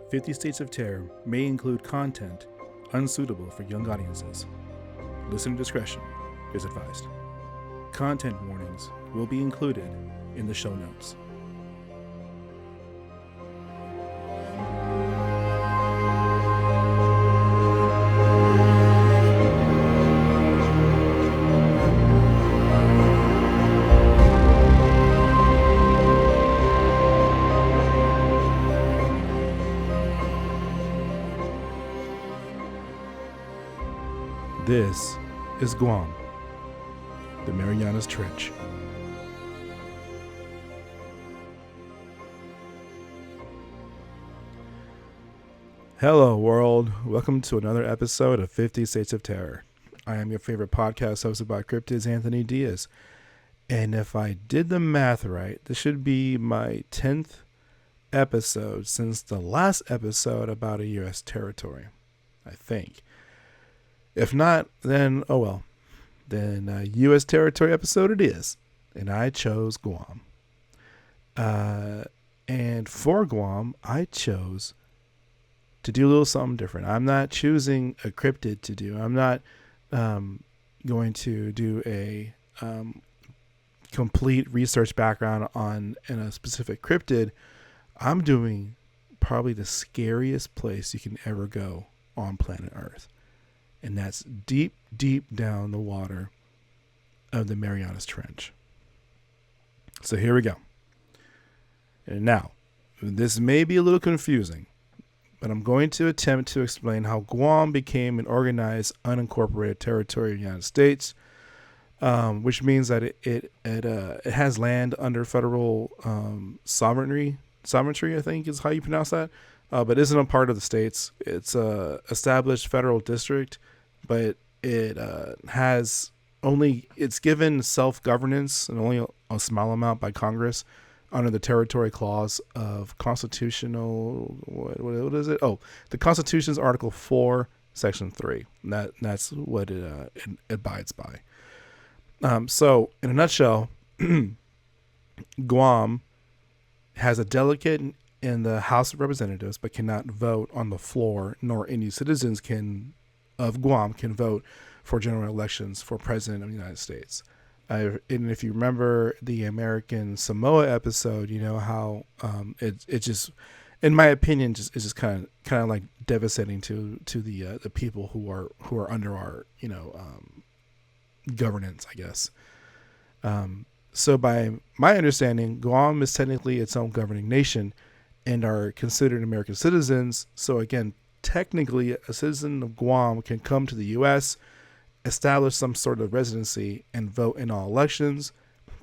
50 States of Terror may include content unsuitable for young audiences. Listener discretion is advised. Content warnings will be included in the show notes. This is Guam, the Mariana Trench. Hello, world. Welcome to another episode of 50 States of Terror. I am your favorite podcast hosted by cryptids, Anthony Diaz. And if I did the math right, this should be my 10th episode since the last episode about a U.S. territory, I think. If not, then, oh well. Then a U.S. territory episode it is. And I chose Guam. And for Guam, I chose to do a little something different. I'm not choosing a cryptid to do. I'm not going to do a complete research background on in a specific cryptid. I'm doing probably the scariest place you can ever go on planet Earth. And that's deep, deep down the water of the Mariana Trench. So here we go. And now, this may be a little confusing, but I'm going to attempt to explain how Guam became an organized, unincorporated territory of the United States, which means that it has land under federal sovereignty, I think is how you pronounce that. But isn't a part of the states. It's a established federal district, but it it's given self-governance and only a small amount by Congress under the territory clause of constitutional, what is it? Oh, the Constitution's Article 4, Section 3. That's what it abides by. So in a nutshell, Guam has a delegate in the House of Representatives, but cannot vote on the floor, nor any citizens of Guam can vote for general elections for president of the United States. And if you remember the American Samoa episode, you know how it just, in my opinion, it's just kind of like devastating to the people who are under our governance, I guess. So by my understanding, Guam is technically its own governing nation and are considered American citizens. So again, technically a citizen of Guam can come to the U.S., establish some sort of residency, and vote in all elections.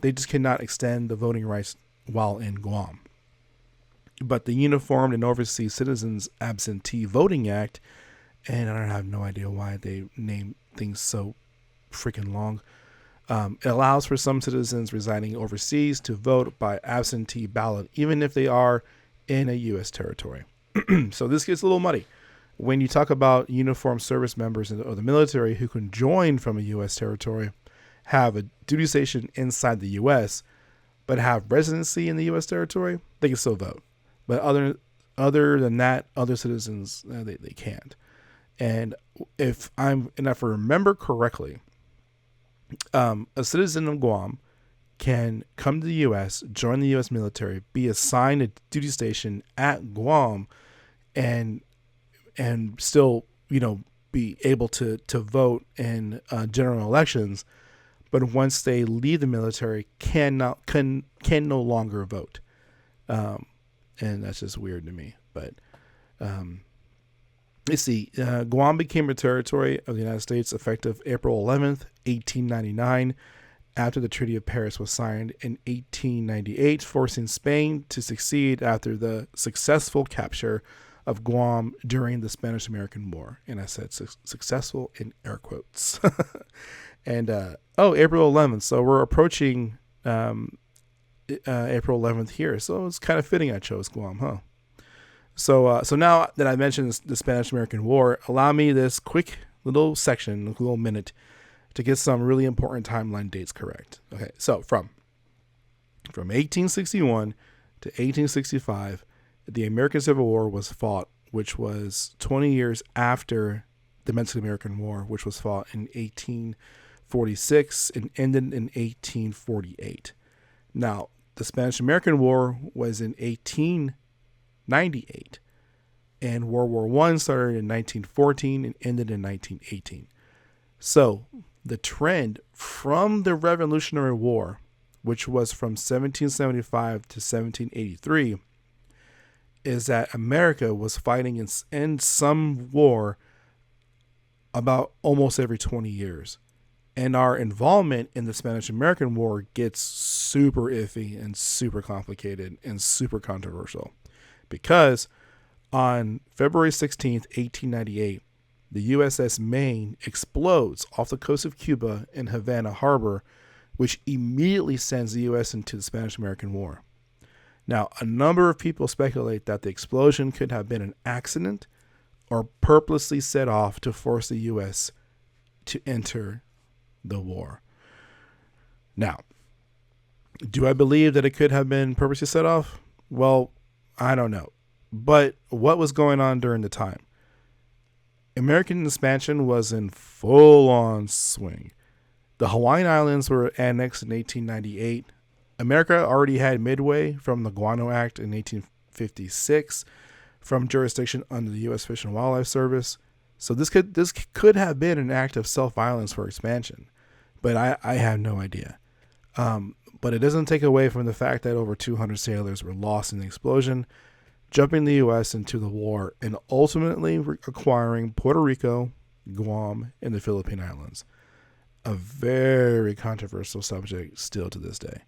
They just cannot extend the voting rights while in Guam. But the Uniformed and Overseas Citizens Absentee Voting Act, and I have no idea why they name things so freaking long, it allows for some citizens residing overseas to vote by absentee ballot, even if they are in a U.S. territory. So this gets a little muddy. When you talk about uniformed service members of the military who can join from a U.S. territory, have a duty station inside the U.S., but have residency in the U.S. territory, they can still vote. But other than that, other citizens, they can't. And if I remember correctly, a citizen of Guam can come to the U.S., join the U.S. military, be assigned a duty station at Guam, and still, be able to vote in general elections. But once they leave the military, can no longer vote. And that's just weird to me. But let's see. Guam became a territory of the United States effective April 11th, 1899. After the Treaty of Paris was signed in 1898, forcing Spain to succeed after the successful capture of Guam during the Spanish-American War. And I said successful in air quotes. And, April 11th. So we're approaching April 11th here. So it's kind of fitting I chose Guam, huh? So now that I mentioned the Spanish-American War, allow me this quick little section, a little minute, to get some really important timeline dates correct. Okay, so from 1861 to 1865, the American Civil War was fought which was 20 years after the Mexican-American War, which was fought in 1846 and ended in 1848. Now, the Spanish-American War was in 1898, and World War I started in 1914 and ended in 1918. So, the trend from the Revolutionary War, which was from 1775 to 1783, is that America was fighting in some war about almost every 20 years. And our involvement in the Spanish-American War gets super iffy and super complicated and super controversial. Because on February 16th, 1898, the USS Maine explodes off the coast of Cuba in Havana Harbor, which immediately sends the U.S. into the Spanish-American War. Now, a number of people speculate that the explosion could have been an accident or purposely set off to force the U.S. to enter the war. Now, do I believe that it could have been purposely set off? Well, I don't know. But what was going on during the time? American expansion was in full-on swing. The Hawaiian Islands were annexed in 1898. America already had Midway from the Guano Act in 1856 from jurisdiction under the U.S. Fish and Wildlife Service. So this could have been an act of self-violence for expansion, but I have no idea. But it doesn't take away from the fact that over 200 sailors were lost in the explosion, jumping the U.S. into the war and ultimately acquiring Puerto Rico, Guam, and the Philippine Islands. A very controversial subject still to this day.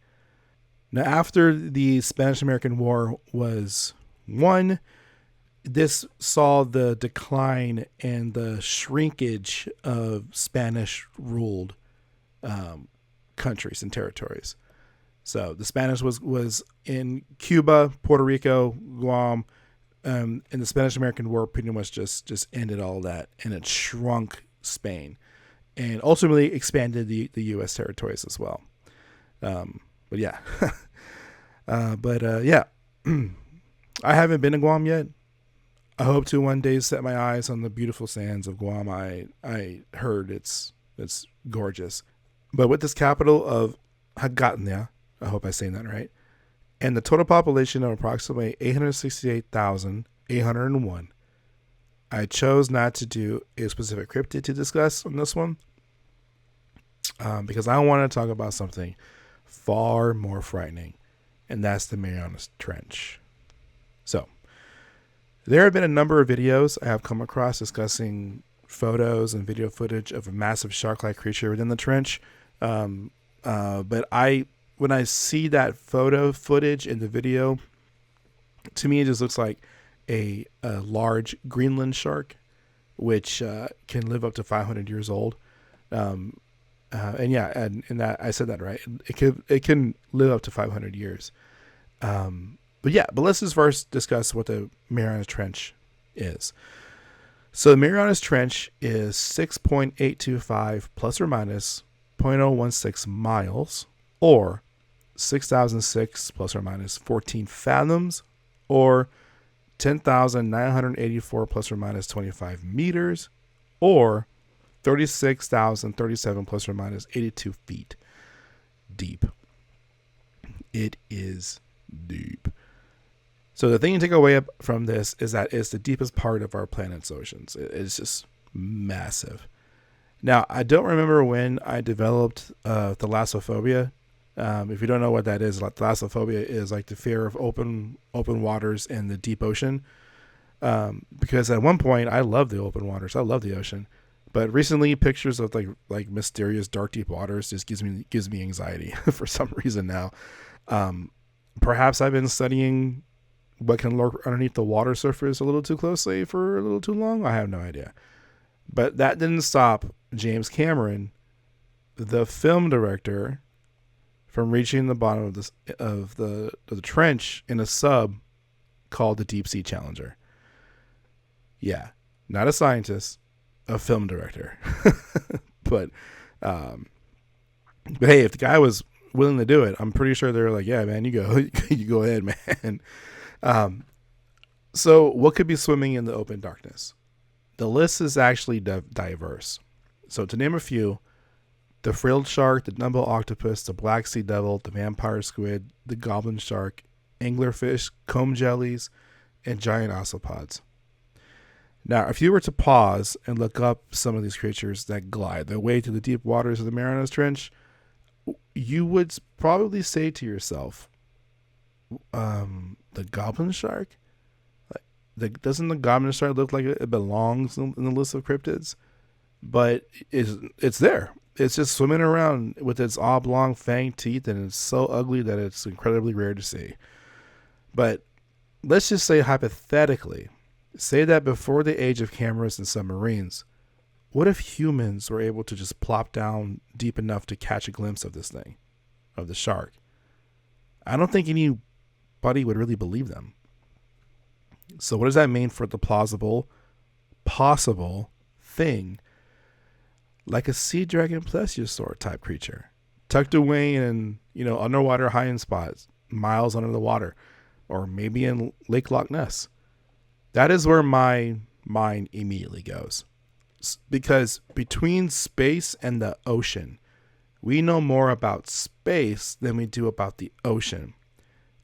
Now, after the Spanish-American War was won, this saw the decline and the shrinkage of Spanish-ruled countries and territories. So the Spanish was in Cuba, Puerto Rico, Guam, and the Spanish-American War pretty much just ended all that, and it shrunk Spain and ultimately expanded the U.S. territories as well. But yeah. Yeah. I haven't been to Guam yet. I hope to one day set my eyes on the beautiful sands of Guam. I heard it's gorgeous. But with this capital of Hagatna, I hope I'm saying that right, and the total population of approximately 868,801, I chose not to do a specific cryptid to discuss on this one because I want to talk about something far more frightening, and that's the Mariana Trench. So, there have been a number of videos I have come across discussing photos and video footage of a massive shark-like creature within the trench. But when I see that photo footage in the video, to me it just looks like a large Greenland shark, which can live up to 500 years old. And that I said that right. It can live up to 500 years. But let's just first discuss what the Mariana Trench is. So the Mariana Trench is 6.825 plus or minus 0.016 miles, or 6,006 plus or minus 14 fathoms, or 10,984 plus or minus 25 meters, or 36,037 plus or minus 82 feet deep. It is deep. So the thing you take away from this is that it's the deepest part of our planet's oceans. It's just massive. Now, I don't remember when I developed thalassophobia. If you don't know what that is, thalassophobia is like the fear of open waters in the deep ocean. Because at one point, I loved the open waters. I love the ocean. But recently, pictures of like mysterious dark deep waters just gives me anxiety for some reason now. Perhaps I've been studying what can lurk underneath the water surface a little too closely for a little too long. I have no idea. But that didn't stop James Cameron, the film director, from reaching the bottom of the trench in a sub called the Deep Sea Challenger. Yeah, not a scientist, a film director. But hey, if the guy was willing to do it, I'm pretty sure they're like, yeah, man, you go ahead, man. So, what could be swimming in the open darkness? The list is actually diverse. So, to name a few, the frilled shark, the dumbo octopus, the black sea devil, the vampire squid, the goblin shark, anglerfish, comb jellies, and giant osteopods. Now, if you were to pause and look up some of these creatures that glide their way to the deep waters of the Mariana Trench, you would probably say to yourself, the goblin shark? Doesn't the goblin shark look like it belongs in the list of cryptids? But it's there. It's just swimming around with its oblong fanged teeth, and it's so ugly that it's incredibly rare to see. But let's just say hypothetically, say that before the age of cameras and submarines, what if humans were able to just plop down deep enough to catch a glimpse of this thing, of the shark? I don't think anybody would really believe them. So what does that mean for the plausible, possible thing? Like a sea dragon plesiosaur type creature, tucked away in, underwater hiding spots, miles under the water, or maybe in Lake Loch Ness. That is where my mind immediately goes. Because between space and the ocean, we know more about space than we do about the ocean.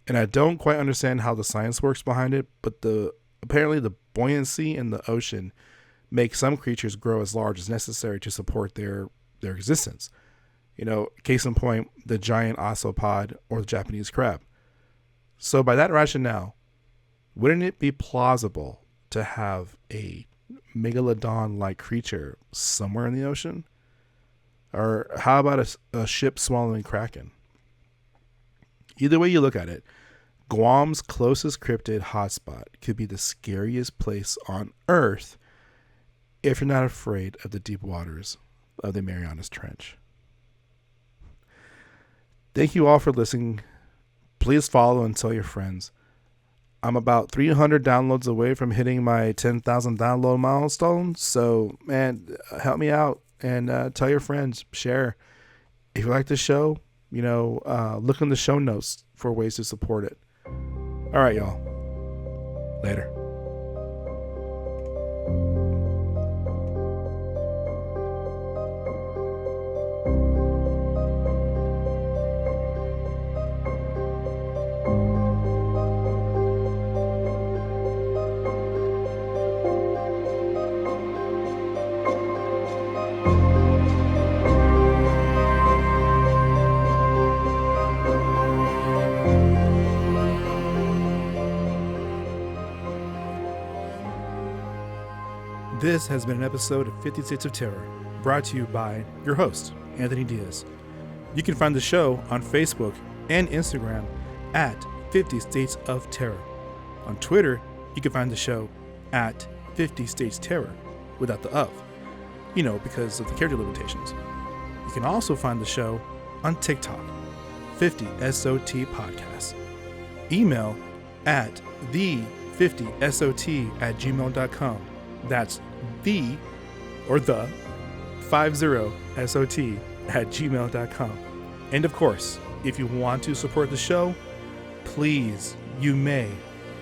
And I don't quite understand how the science works behind it, but apparently the buoyancy in the ocean make some creatures grow as large as necessary to support their existence. Case in point, the giant osteopod or the Japanese crab. So by that rationale, wouldn't it be plausible to have a megalodon-like creature somewhere in the ocean? Or how about a ship swallowing kraken? Either way you look at it, Guam's closest cryptid hotspot could be the scariest place on Earth if you're not afraid of the deep waters of the Mariana Trench. Thank you all for listening. Please follow and tell your friends. I'm about 300 downloads away from hitting my 10,000 download milestone. So, man, help me out and tell your friends, share. If you like the show, look in the show notes for ways to support it. All right, y'all. Later. This has been an episode of 50 States of Terror, brought to you by your host, Anthony Diaz. You can find the show on Facebook and Instagram at 50 States of Terror. On Twitter, you can find the show at 50 States Terror, without the of, because of the character limitations. You can also find the show on TikTok, 50SOT Podcast. Email at the50SOT@gmail.com. That's the 50SOT@gmail.com. And of course, if you want to support the show, please, you may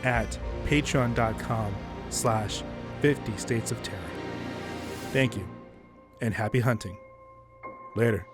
at patreon.com/50 States of Terror. Thank you and happy hunting. Later.